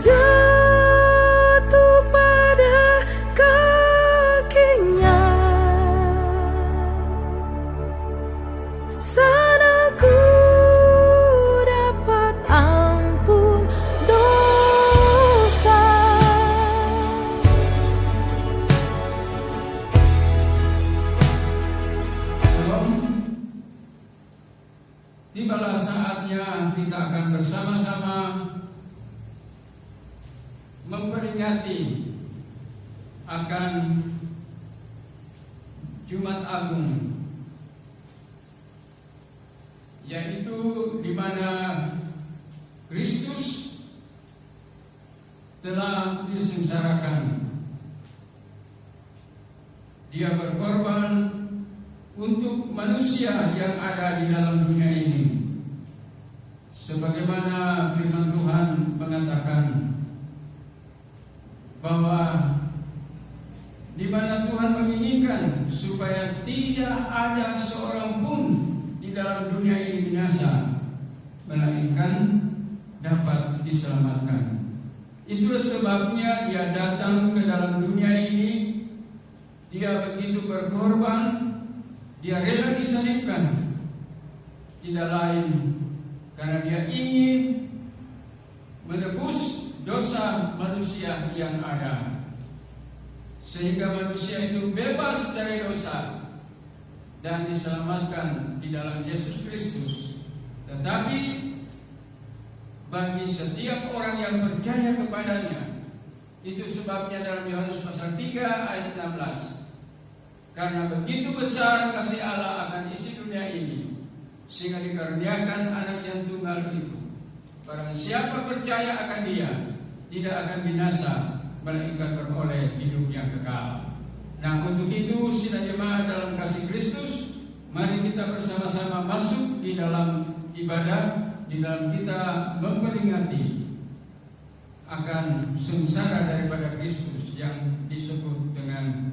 jatuh pada kakinya. Sana ku dapat ampun dosa. Tibalah saatnya kita akan bersama-sama memperingati akan Jumat Agung, yaitu di mana Kristus telah disengsarakan. Dia berkorban untuk manusia yang ada di dalam dunia ini, sebagaimana firman Tuhan mengatakan bahwa di mana Tuhan menginginkan supaya tidak ada seorang pun di dalam dunia ini binasa, melainkan dapat diselamatkan. Itulah sebabnya Dia datang ke dalam dunia ini. Dia begitu berkorban, Dia rela disalibkan, tidak lain karena Dia ingin menebus dosa manusia yang ada, sehingga manusia itu bebas dari dosa dan diselamatkan di dalam Yesus Kristus. Tetapi bagi setiap orang yang percaya kepadanya, itu sebabnya dalam Yohanes pasal 3 ayat 16, karena begitu besar kasih Allah akan isi dunia ini, sehingga dikaruniakan anak yang tunggal itu, barang siapa percaya akan Dia tidak akan binasa, melainkan beroleh hidup yang kekal. Nah, untuk itu sidang jemaat dalam kasih Kristus, mari kita bersama-sama masuk di dalam ibadah, di dalam kita memperingati akan sengsara daripada Kristus yang disebut dengan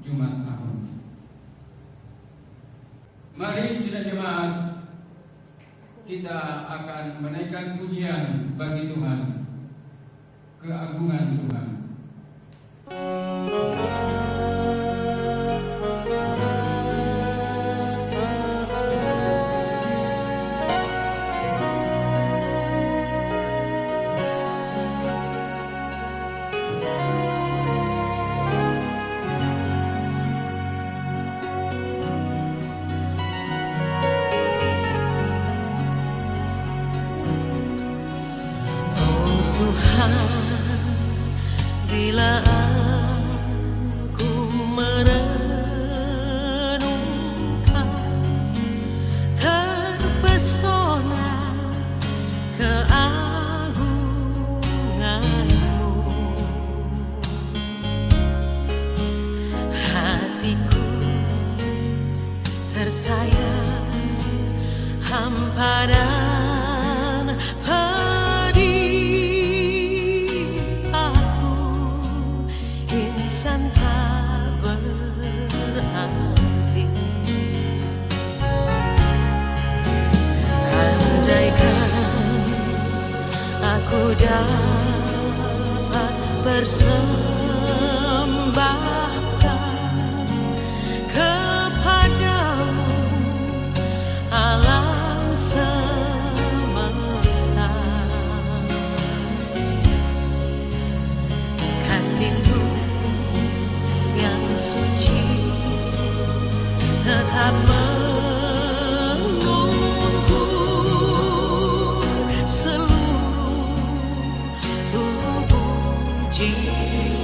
Jumat Agung. Mari sidang jemaat, kita akan menaikkan pujian bagi Tuhan, keagungan Tuhan. Bila aku merenungkan, terpesona keagungan-Mu, hatiku tersayang hamparan Ku dapat persembahkan kepadamu alam semesta. Kasih-Mu yang suci tetap jiwaku.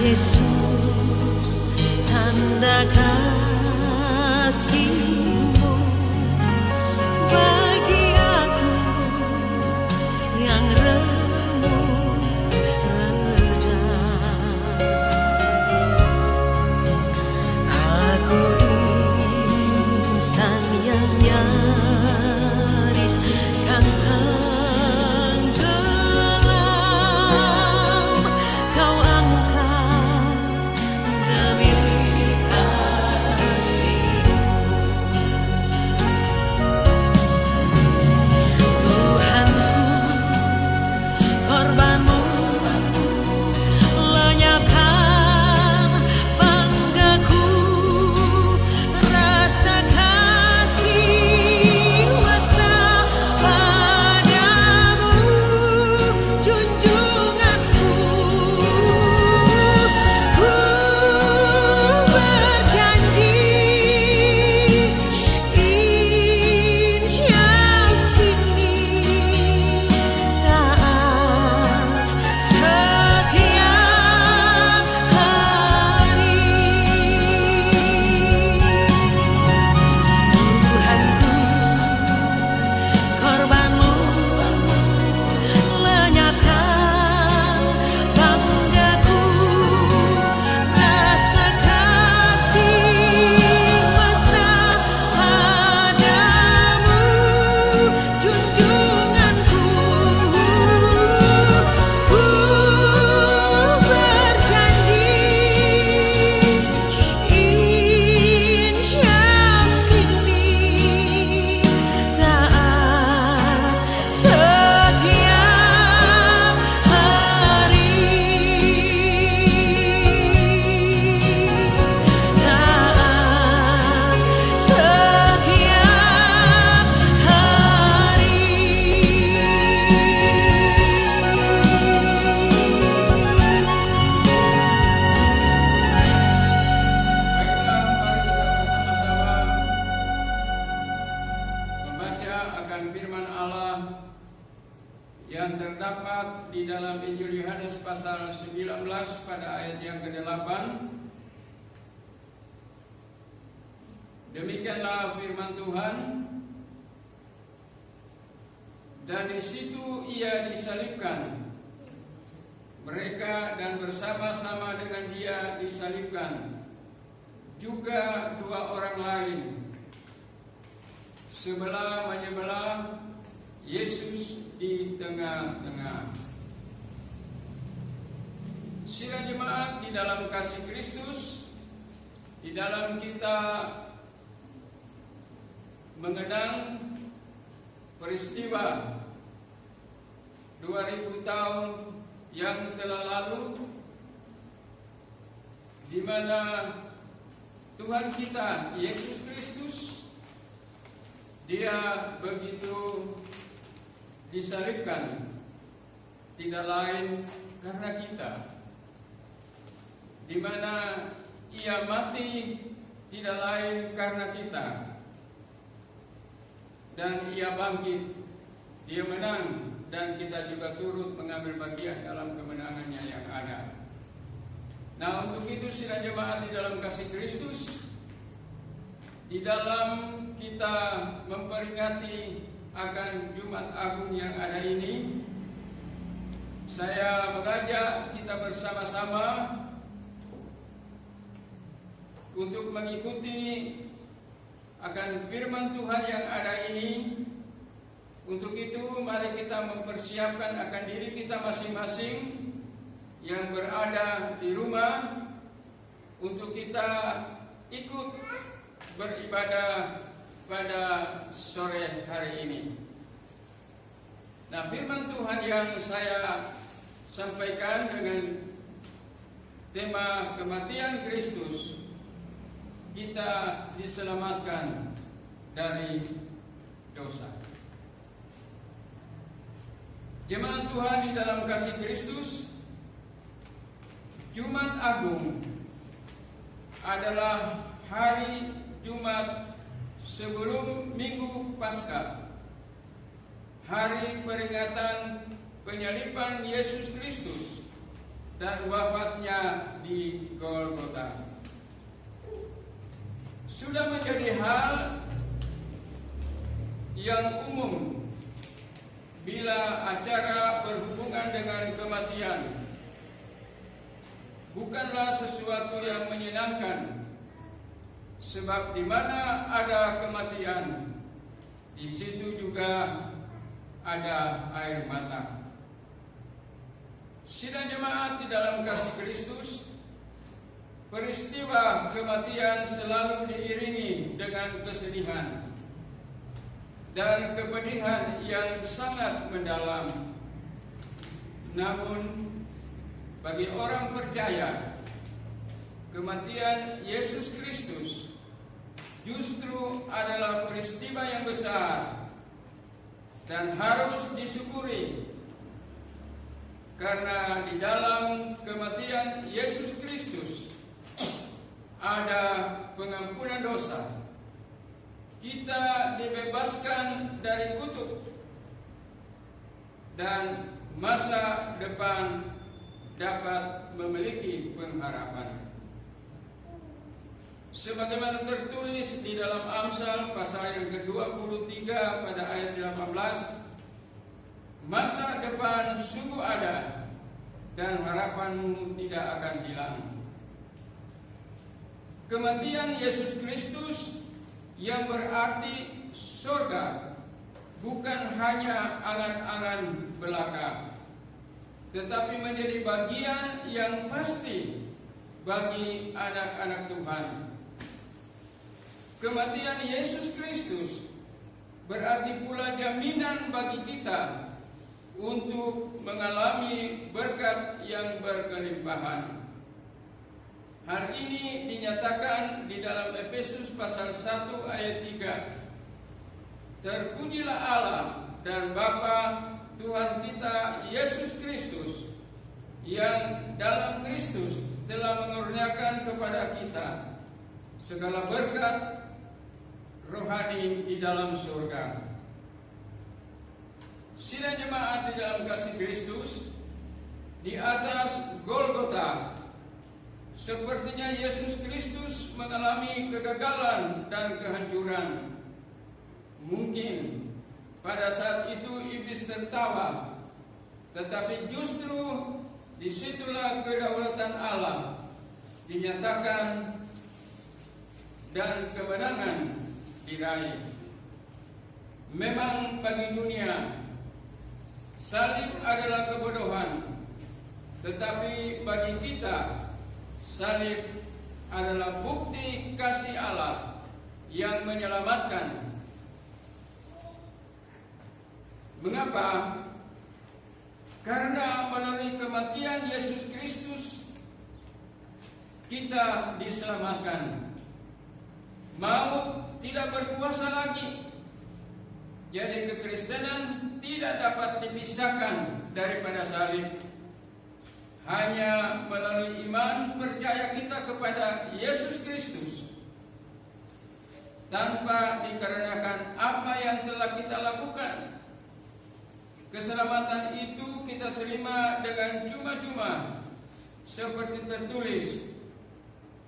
Yesus, tanda kasih-Mu bagi aku yang remuk redam. Aku insan yang nyaris kantang gelam, Kau angkat demi kasih-Mu. Tuhanku, korban-Mu lenyapkan banggaku, rasa kasih mesra padamu, junjunganku. Ku berjanji, insyaf kini taat setiap hari. Tuhanku, korban-Mu lenyapkan banggaku, rasa kasih mesra padamu, junjunganku. Ku berjanji, insyaf kini taat setiap hari. Taat setiap hari. Baiklah, mari kita bersama-sama membaca akan firman Allah yang terdapat di dalam Injil Yohanes pasal 19 pada ayat yang ke-8. Demikianlah firman Tuhan. Dan di situ Ia disalibkan, mereka dan bersama-sama dengan Dia disalibkan juga dua orang lain, sebelah menyebelah, Yesus di tengah-tengah. Sidang jemaat di dalam kasih Kristus, di dalam kita mengenang peristiwa 2000 tahun yang telah lalu, di mana Tuhan kita Yesus Kristus, Dia begitu disalibkan, tidak lain karena kita, di mana Ia mati tidak lain karena kita, dan Ia bangkit, Dia menang, dan kita juga turut mengambil bagian dalam kemenangannya yang ada. Nah, untuk itu sidang jemaat di dalam kasih Kristus, di dalam kita memperingati akan Jumat Agung yang ada ini, saya mengajak kita bersama-sama untuk mengikuti akan firman Tuhan yang ada ini. Untuk itu mari kita mempersiapkan akan diri kita masing-masing yang berada di rumah, untuk kita ikut beribadah pada sore hari ini. Nah, firman Tuhan yang saya sampaikan dengan tema kematian Kristus, kita diselamatkan dari dosa. Jemaat Tuhan di dalam kasih Kristus, Jumat Agung adalah hari Jumat sebelum Minggu Paskah, hari peringatan penyaliban Yesus Kristus dan wafatnya di Golgota. Sudah menjadi hal yang umum bila acara berhubungan dengan kematian bukanlah sesuatu yang menyenangkan, sebab di mana ada kematian, di situ juga ada air mata. Sidang jemaat di dalam kasih Kristus, peristiwa kematian selalu diiringi dengan kesedihan dan kepedihan yang sangat mendalam. Namun, bagi orang percaya, kematian Yesus Kristus justru adalah peristiwa yang besar dan harus disyukuri, karena di dalam kematian Yesus Kristus ada pengampunan dosa. Kita dibebaskan dari kutuk dan masa depan dapat memiliki pengharapan. Sebagaimana tertulis di dalam Amsal pasal yang ke-23 pada ayat 18, masa depan sungguh ada dan harapanmu tidak akan hilang. Kematian Yesus Kristus yang berarti surga bukan hanya angan-angan belaka, tetapi menjadi bagian yang pasti bagi anak-anak Tuhan. Kematian Yesus Kristus berarti pula jaminan bagi kita untuk mengalami berkat yang berkelimpahan. Hal ini dinyatakan di dalam Efesus pasal 1 ayat 3. Terpujilah Allah dan Bapa Tuhan kita Yesus Kristus, yang dalam Kristus telah mengurniakan kepada kita segala berkat rohani di dalam surga. Sidang jemaat di dalam kasih Kristus, di atas Golgota, sepertinya Yesus Kristus mengalami kegagalan dan kehancuran. Mungkin pada saat itu iblis tertawa, tetapi justru disitulah kedaulatan Allah dinyatakan dan kemenangan diraih. Memang bagi dunia salib adalah kebodohan, tetapi bagi kita salib adalah bukti kasih Allah yang menyelamatkan. Mengapa? Karena melalui kematian Yesus Kristus kita diselamatkan. Maut tidak berkuasa lagi. Jadi kekristenan tidak dapat dipisahkan daripada salib. Hanya melalui iman percaya kita kepada Yesus Kristus, tanpa dikarenakan apa yang telah kita lakukan. Keselamatan itu kita terima dengan cuma-cuma, seperti tertulis,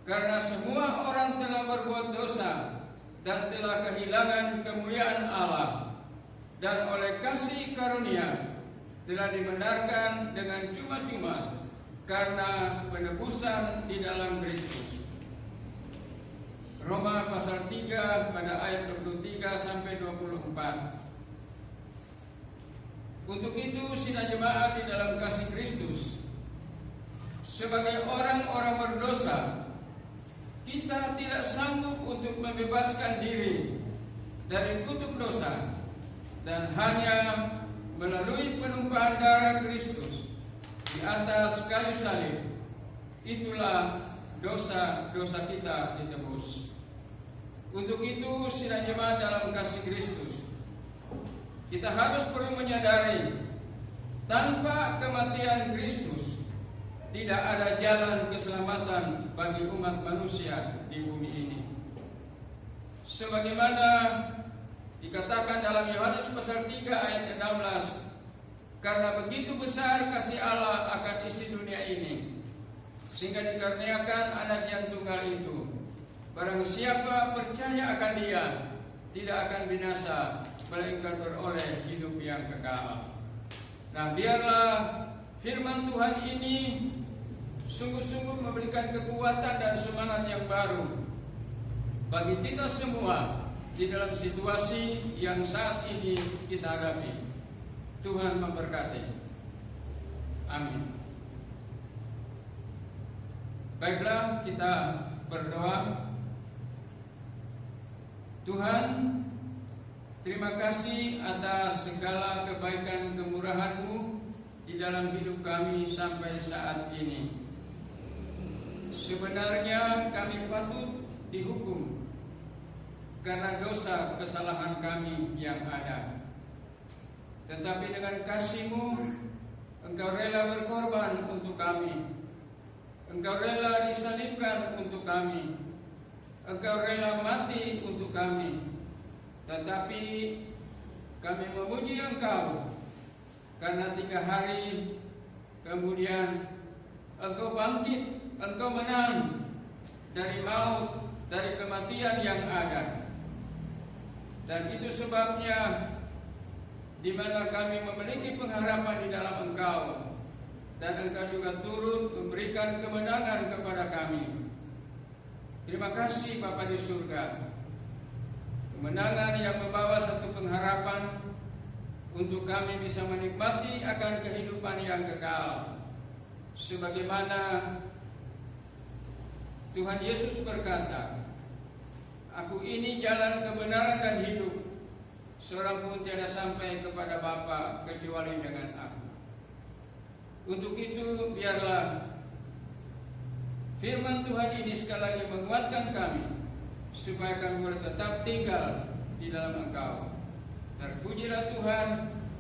karena semua orang telah berbuat dosa dan telah kehilangan kemuliaan Allah, dan oleh kasih karunia telah dibenarkan dengan cuma-cuma karena penebusan di dalam Kristus. Roma pasal 3 pada ayat 23 sampai 24. Untuk itu, sidang jemaat di dalam kasih Kristus, sebagai orang-orang berdosa, kita tidak sanggup untuk membebaskan diri dari kutuk dosa, dan hanya melalui penumpahan darah Kristus di atas kayu salib, itulah dosa-dosa kita ditebus. Untuk itu, sidang jemaat dalam kasih Kristus, kita harus perlu menyadari, tanpa kematian Kristus tidak ada jalan keselamatan bagi umat manusia di bumi ini. Sebagaimana dikatakan dalam Yohanes pasal 3 ayat 16, Karena begitu besar kasih Allah akan isi dunia ini, sehingga dikaruniakan anak yang tunggal itu. Barang siapa percaya akan Dia, tidak akan binasa, melainkan beroleh hidup yang kekal. Nah, biarlah firman Tuhan ini sungguh-sungguh memberikan kekuatan dan semangat yang baru bagi kita semua di dalam situasi yang saat ini kita hadapi. Tuhan memberkati. Amin. Baiklah, kita berdoa. Tuhan, terima kasih atas segala kebaikan kemurahan-Mu di dalam hidup kami sampai saat ini. Sebenarnya kami patut dihukum karena dosa kesalahan kami yang ada. Tetapi dengan kasih-Mu, Engkau rela berkorban untuk kami. Engkau rela disalibkan untuk kami. Engkau rela mati untuk kami. Tetapi kami memuji Engkau karena 3 hari kemudian Engkau bangkit, Engkau menang dari maut, dari kematian yang ada. Dan itu sebabnya di mana kami memiliki pengharapan di dalam Engkau, dan Engkau juga turut memberikan kemenangan kepada kami. Terima kasih Bapa di surga. Kemenangan yang membawa satu pengharapan untuk kami bisa menikmati akan kehidupan yang kekal. Sebagaimana Tuhan Yesus berkata, "Aku ini jalan kebenaran dan hidup. Seorang pun tiada sampai kepada Bapa kecuali dengan Aku." Untuk itu biarlah firman Tuhan ini sekali lagi menguatkan kami, supaya kami boleh tetap tinggal di dalam Engkau. Terpujilah Tuhan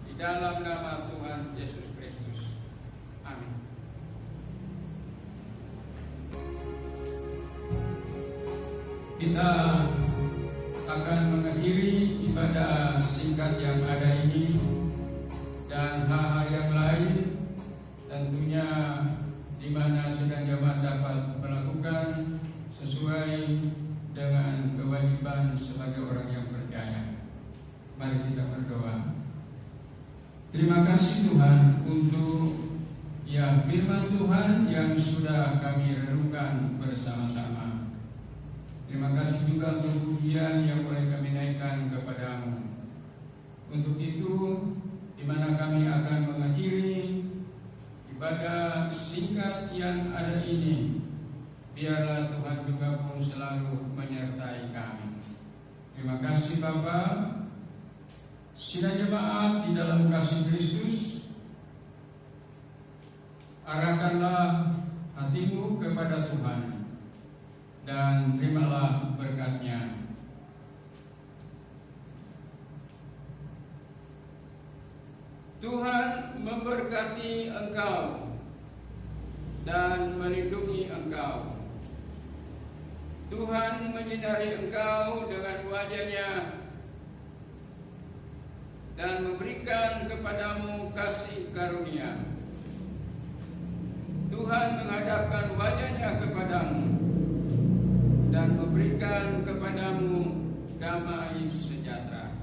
di dalam nama Tuhan Yesus Kristus. Amin. Kita akan mengakhiri ibadah singkat yang ada ini, dan hal-hal yang lain tentunya di mana sedang jemaat dapat melakukan sesuai dengan kewajiban sebagai orang yang percaya. Mari kita berdoa. Terima kasih Tuhan untuk firman Tuhan yang sudah kami renungkan bersama-sama. Terima kasih juga untuk pujian yang boleh kami naikkan kepadamu. Untuk itu, di mana kami akan mengakhiri ibadah singkat yang ada ini, biarlah Tuhan juga pun selalu menyertai kami. Terima kasih Bapa. Sidang jemaat di dalam kasih Kristus, arahkanlah hatimu kepada Tuhan dan terimalah berkat-Nya. Tuhan memberkati engkau dan melindungi engkau. Tuhan menyinari engkau dengan wajah-Nya dan memberikan kepadamu kasih karunia. Tuhan menghadapkan wajah-Nya kepadamu dan memberikan kepadamu damai sejahtera.